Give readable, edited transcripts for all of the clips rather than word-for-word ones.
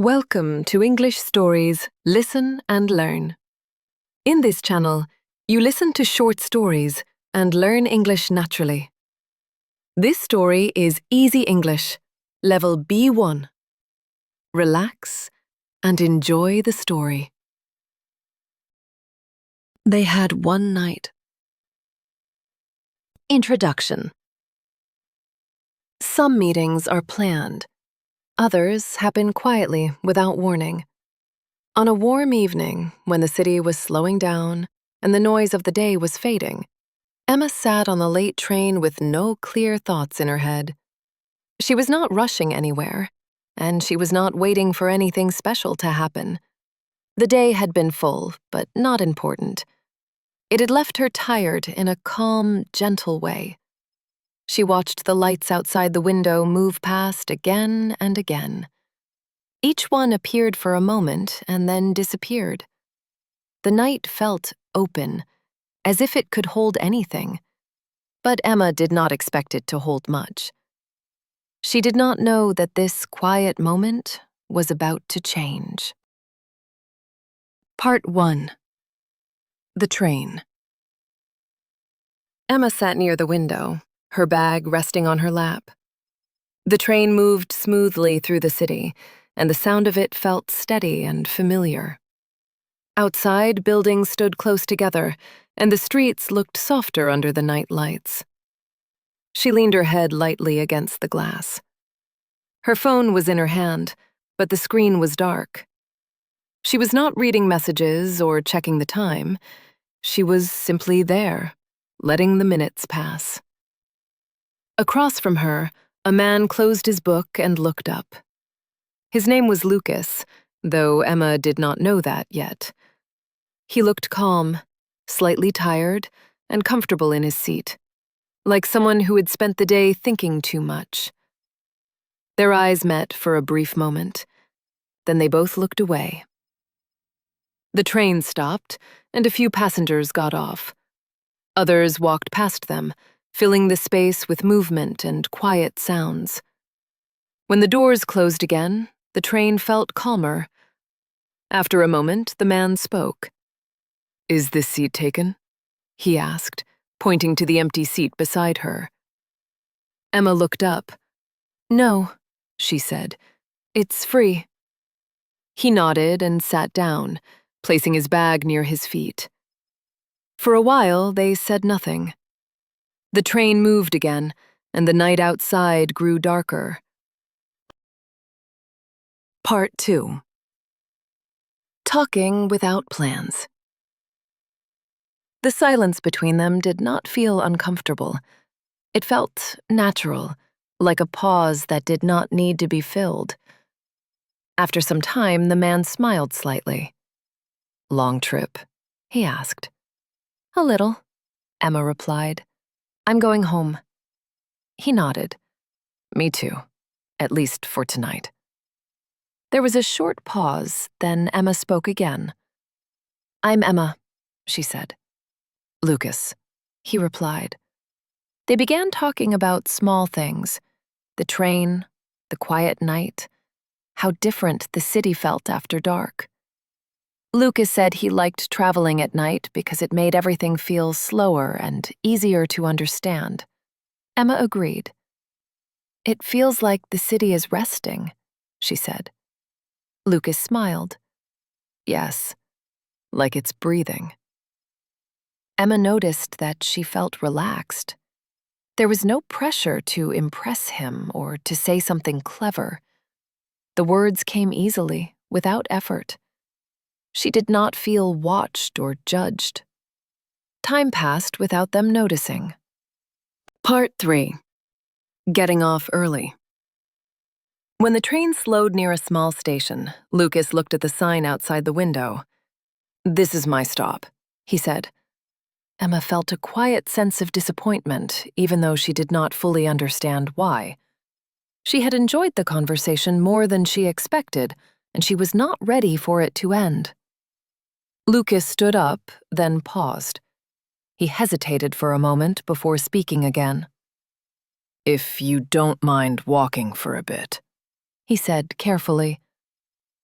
Welcome to English Stories Listen and Learn. In this channel, you listen to short stories and learn English naturally. This story is Easy English, level B1. Relax and enjoy the story. They had one night. Introduction. Some meetings are planned. Others happen quietly without warning. On a warm evening, when the city was slowing down and the noise of the day was fading, Emma sat on the late train with no clear thoughts in her head. She was not rushing anywhere, and she was not waiting for anything special to happen. The day had been full, but not important. It had left her tired in a calm, gentle way. She watched the lights outside the window move past again and again. Each one appeared for a moment and then disappeared. The night felt open, as if it could hold anything. But Emma did not expect it to hold much. She did not know that this quiet moment was about to change. Part 1. The Train. Emma sat near the window, her bag resting on her lap. The train moved smoothly through the city, and the sound of it felt steady and familiar. Outside, buildings stood close together, and the streets looked softer under the night lights. She leaned her head lightly against the glass. Her phone was in her hand, but the screen was dark. She was not reading messages or checking the time. She was simply there, letting the minutes pass. Across from her, a man closed his book and looked up. His name was Lucas, though Emma did not know that yet. He looked calm, slightly tired, and comfortable in his seat, like someone who had spent the day thinking too much. Their eyes met for a brief moment, then they both looked away. The train stopped, and a few passengers got off. Others walked past them, filling the space with movement and quiet sounds. When the doors closed again, the train felt calmer. After a moment, the man spoke. "Is this seat taken?" he asked, pointing to the empty seat beside her. Emma looked up. "No," she said. "It's free." He nodded and sat down, placing his bag near his feet. For a while, they said nothing. The train moved again, and the night outside grew darker. Part 2. Talking without plans. The silence between them did not feel uncomfortable. It felt natural, like a pause that did not need to be filled. After some time, the man smiled slightly. "Long trip?" he asked. "A little," Emma replied. "I'm going home." He nodded. "Me too, at least for tonight." There was a short pause, then Emma spoke again. "I'm Emma," she said. "Lucas," he replied. They began talking about small things, the train, the quiet night, how different the city felt after dark. Lucas said he liked traveling at night because it made everything feel slower and easier to understand. Emma agreed. "It feels like the city is resting," she said. Lucas smiled. "Yes, like it's breathing." Emma noticed that she felt relaxed. There was no pressure to impress him or to say something clever. The words came easily, without effort. She did not feel watched or judged. Time passed without them noticing. Part 3. Getting off early. When the train slowed near a small station, Lucas looked at the sign outside the window. "This is my stop," he said. Emma felt a quiet sense of disappointment, even though she did not fully understand why. She had enjoyed the conversation more than she expected, and she was not ready for it to end. Lucas stood up, then paused. He hesitated for a moment before speaking again. "If you don't mind walking for a bit," he said carefully.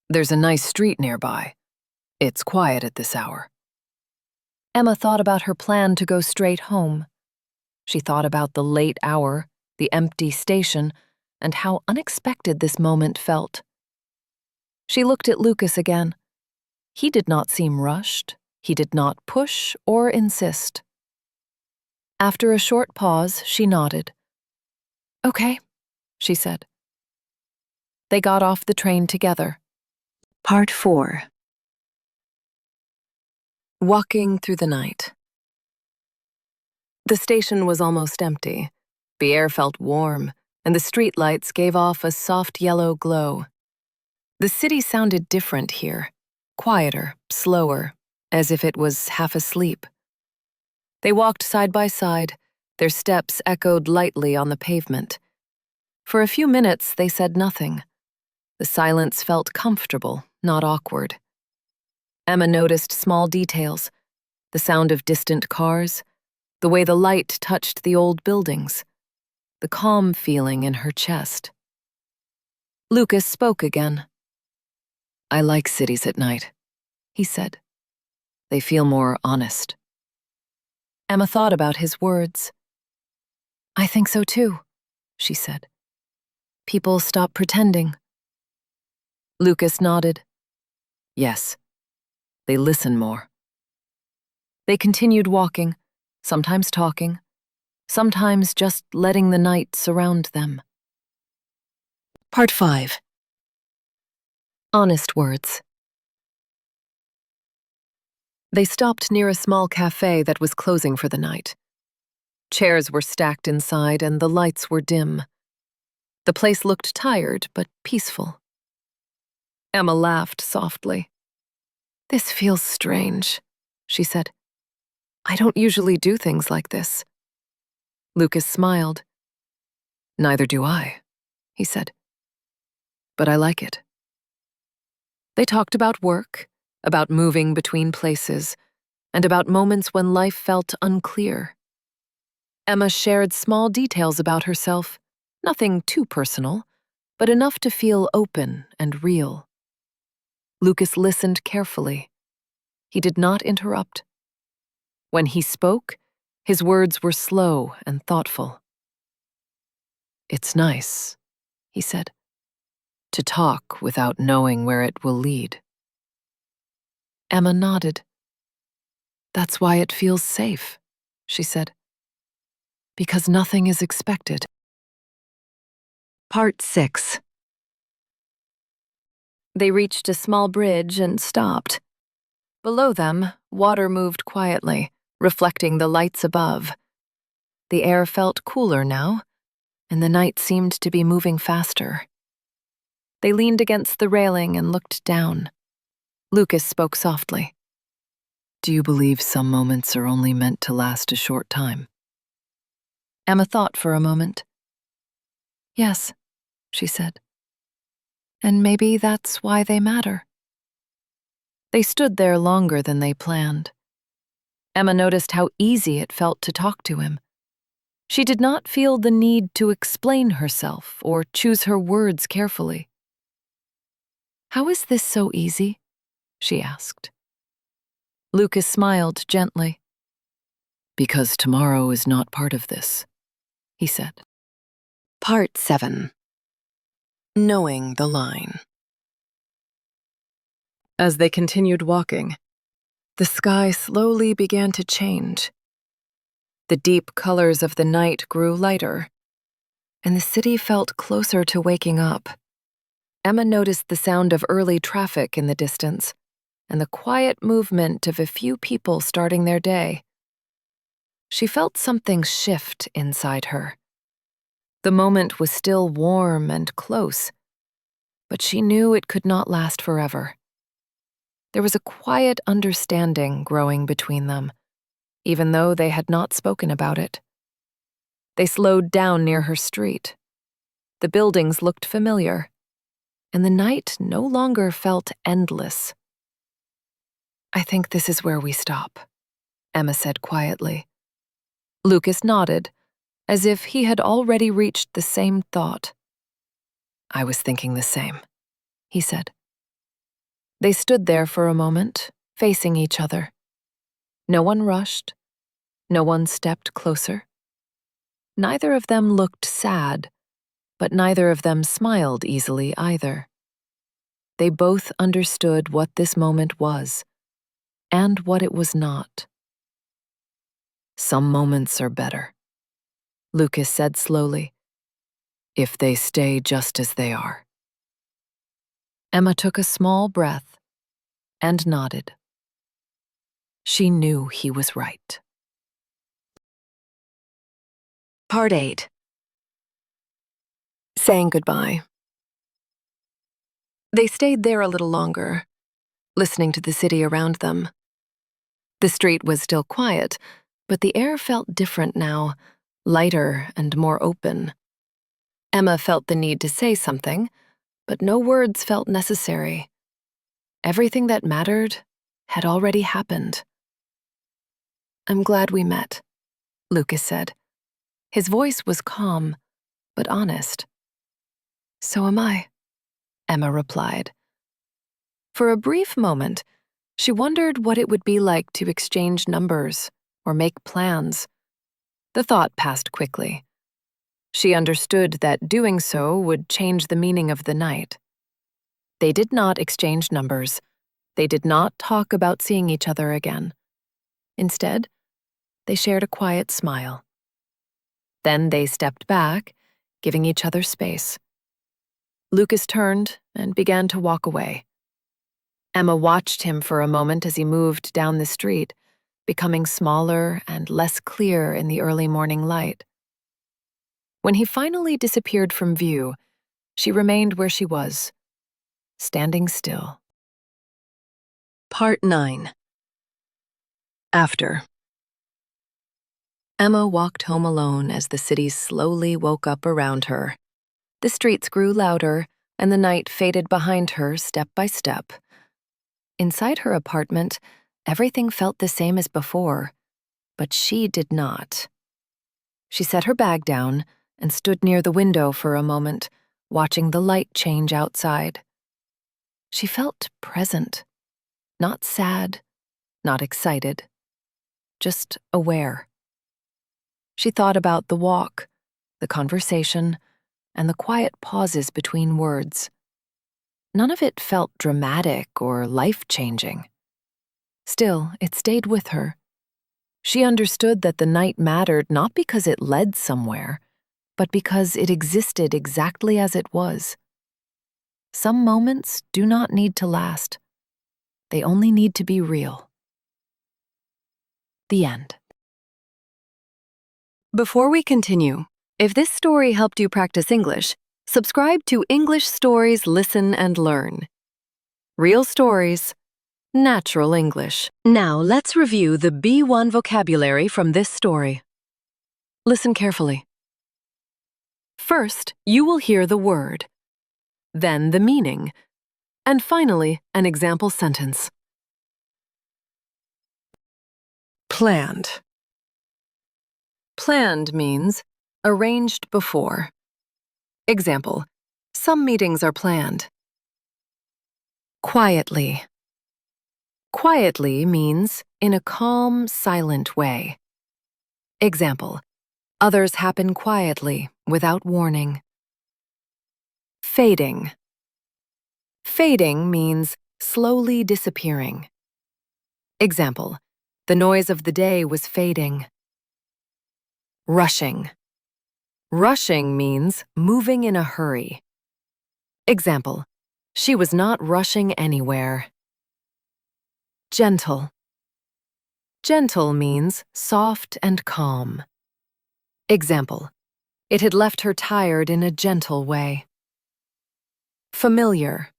There's a nice street nearby. It's quiet at this hour. Emma thought about her plan to go straight home. She thought about the late hour, the empty station, and how unexpected this moment felt. She looked at Lucas again. He did not seem rushed. He did not push or insist. After a short pause, she nodded. "Okay," she said. They got off the train together. Part 4. Walking through the night. The station was almost empty. The air felt warm, and the streetlights gave off a soft yellow glow. The city sounded different here, quieter, slower, as if it was half asleep. They walked side by side, their steps echoed lightly on the pavement. For a few minutes, they said nothing. The silence felt comfortable, not awkward. Emma noticed small details, the sound of distant cars, the way the light touched the old buildings, the calm feeling in her chest. Lucas spoke again. "I like cities at night," he said. "They feel more honest." Emma thought about his words. "I think so too," she said. "People stop pretending." Lucas nodded. "Yes, they listen more." They continued walking, sometimes talking, sometimes just letting the night surround them. Part 5. Honest words. They stopped near a small cafe that was closing for the night. Chairs were stacked inside and the lights were dim. The place looked tired but peaceful. Emma laughed softly. "This feels strange," she said. "I don't usually do things like this." Lucas smiled. "Neither do I," he said. "But I like it." They talked about work, about moving between places, and about moments when life felt unclear. Emma shared small details about herself, nothing too personal, but enough to feel open and real. Lucas listened carefully. He did not interrupt. When he spoke, his words were slow and thoughtful. "It's nice," he said, "to talk without knowing where it will lead." Emma nodded. "That's why it feels safe," she said. "Because nothing is expected." Part 6. They reached a small bridge and stopped. Below them, water moved quietly, reflecting the lights above. The air felt cooler now, and the night seemed to be moving faster. They leaned against the railing and looked down. Lucas spoke softly. "Do you believe some moments are only meant to last a short time?" Emma thought for a moment. "Yes," she said. "And maybe that's why they matter." They stood there longer than they planned. Emma noticed how easy it felt to talk to him. She did not feel the need to explain herself or choose her words carefully. "How is this so easy?" she asked. Lucas smiled gently. "Because tomorrow is not part of this," he said. Part 7. Knowing the line. As they continued walking, the sky slowly began to change. The deep colors of the night grew lighter, and the city felt closer to waking up. Emma noticed the sound of early traffic in the distance, and the quiet movement of a few people starting their day. She felt something shift inside her. The moment was still warm and close, but she knew it could not last forever. There was a quiet understanding growing between them, even though they had not spoken about it. They slowed down near her street. The buildings looked familiar, and the night no longer felt endless. "I think this is where we stop," Emma said quietly. Lucas nodded, as if he had already reached the same thought. "I was thinking the same," he said. They stood there for a moment, facing each other. No one rushed. No one stepped closer. Neither of them looked sad, but neither of them smiled easily either. They both understood what this moment was, and what it was not. "Some moments are better," Lucas said slowly, "if they stay just as they are." Emma took a small breath and nodded. She knew he was right. Part 8. Saying goodbye. They stayed there a little longer, listening to the city around them. The street was still quiet, but the air felt different now, lighter and more open. Emma felt the need to say something, but no words felt necessary. Everything that mattered had already happened. "I'm glad we met," Lucas said. His voice was calm, but honest. "So am I," Emma replied. For a brief moment, she wondered what it would be like to exchange numbers or make plans. The thought passed quickly. She understood that doing so would change the meaning of the night. They did not exchange numbers. They did not talk about seeing each other again. Instead, they shared a quiet smile. Then they stepped back, giving each other space. Lucas turned and began to walk away. Emma watched him for a moment as he moved down the street, becoming smaller and less clear in the early morning light. When he finally disappeared from view, she remained where she was, standing still. Part 9. After. Emma walked home alone as the city slowly woke up around her. The streets grew louder, and the night faded behind her step by step. Inside her apartment, everything felt the same as before, but she did not. She set her bag down and stood near the window for a moment, watching the light change outside. She felt present, not sad, not excited, just aware. She thought about the walk, the conversation, and the quiet pauses between words. None of it felt dramatic or life-changing. Still, it stayed with her. She understood that the night mattered not because it led somewhere, but because it existed exactly as it was. Some moments do not need to last. They only need to be real. The end. Before we continue, if this story helped you practice English, subscribe to English Stories Listen and Learn. Real stories, natural English. Now let's review the B1 vocabulary from this story. Listen carefully. First, you will hear the word, then the meaning, and finally, an example sentence. Planned. Planned means arranged before. Example, some meetings are planned. Quietly. Quietly means in a calm, silent way. Example, others happen quietly, without warning. Fading. Fading means slowly disappearing. Example, the noise of the day was fading. Rushing. Rushing means moving in a hurry. Example, she was not rushing anywhere. Gentle. Gentle means soft and calm. Example, it had left her tired in a gentle way. Familiar.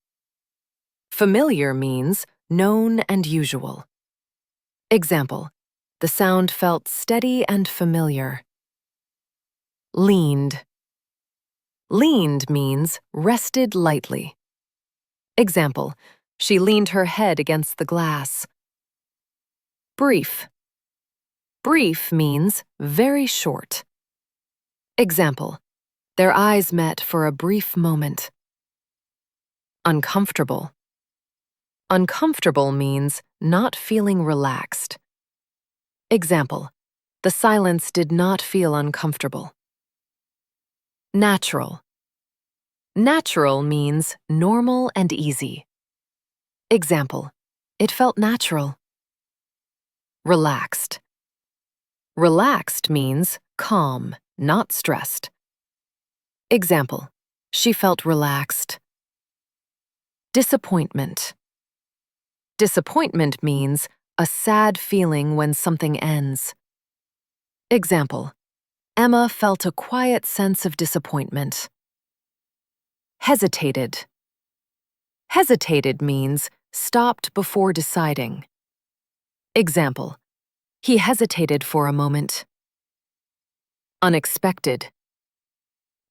Familiar means known and usual. Example, the sound felt steady and familiar. Leaned. Leaned means rested lightly. Example, she leaned her head against the glass. Brief. Brief means very short. Example, their eyes met for a brief moment. Uncomfortable. Uncomfortable means not feeling relaxed. Example, the silence did not feel uncomfortable. Natural. Natural means normal and easy. Example, it felt natural. Relaxed. Relaxed means calm, not stressed. Example, she felt relaxed. Disappointment. Disappointment means a sad feeling when something ends. Example, Emma felt a quiet sense of disappointment. Hesitated. Hesitated means stopped before deciding. Example, he hesitated for a moment. Unexpected.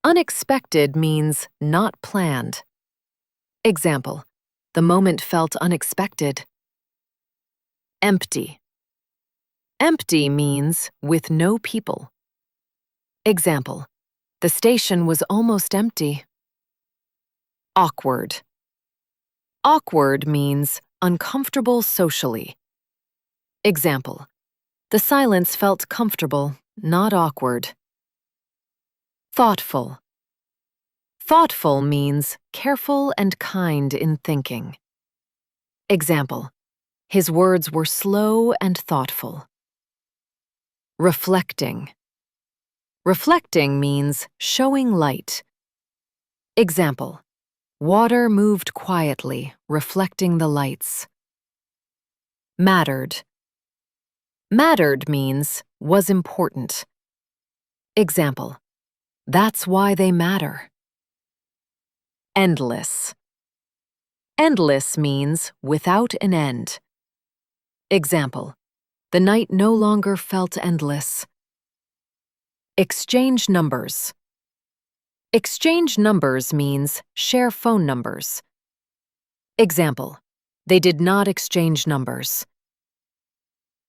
Unexpected means not planned. Example, the moment felt unexpected. Empty. Empty means with no people. Example, the station was almost empty. Awkward. Awkward means uncomfortable socially. Example, the silence felt comfortable, not awkward. Thoughtful. Thoughtful means careful and kind in thinking. Example, his words were slow and thoughtful. Reflecting. Reflecting means showing light. Example, water moved quietly, reflecting the lights. Mattered. Mattered means was important. Example, that's why they matter. Endless. Endless means without an end. Example, the night no longer felt endless. Exchange numbers. Exchange numbers means share phone numbers. Example, they did not exchange numbers.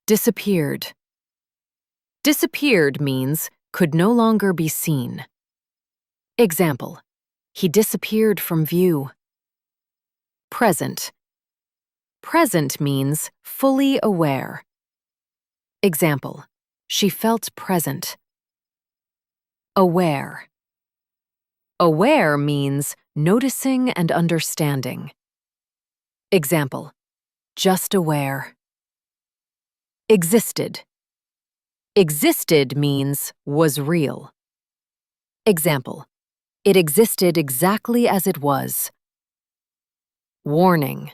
Disappeared. Disappeared means could no longer be seen. Example, he disappeared from view. Present. Present means fully aware. Example, she felt present. Aware. Aware means noticing and understanding. Example, just aware. Existed. Existed means was real. Example, it existed exactly as it was. Warning.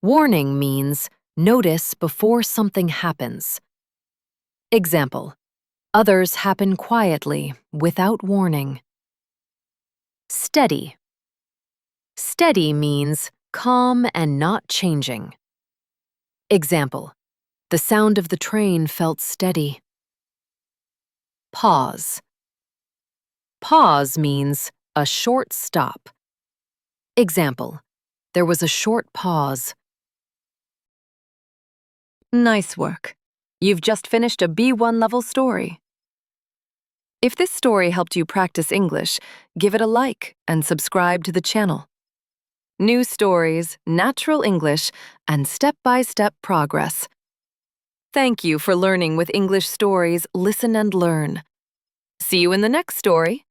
Warning means notice before something happens. Example, others happen quietly, without warning. Steady. Steady means calm and not changing. Example, the sound of the train felt steady. Pause. Pause means a short stop. Example, there was a short pause. Nice work. You've just finished a B1 level story. If this story helped you practice English, give it a like and subscribe to the channel. New stories, natural English, and step-by-step progress. Thank you for learning with English Stories Listen and Learn. See you in the next story.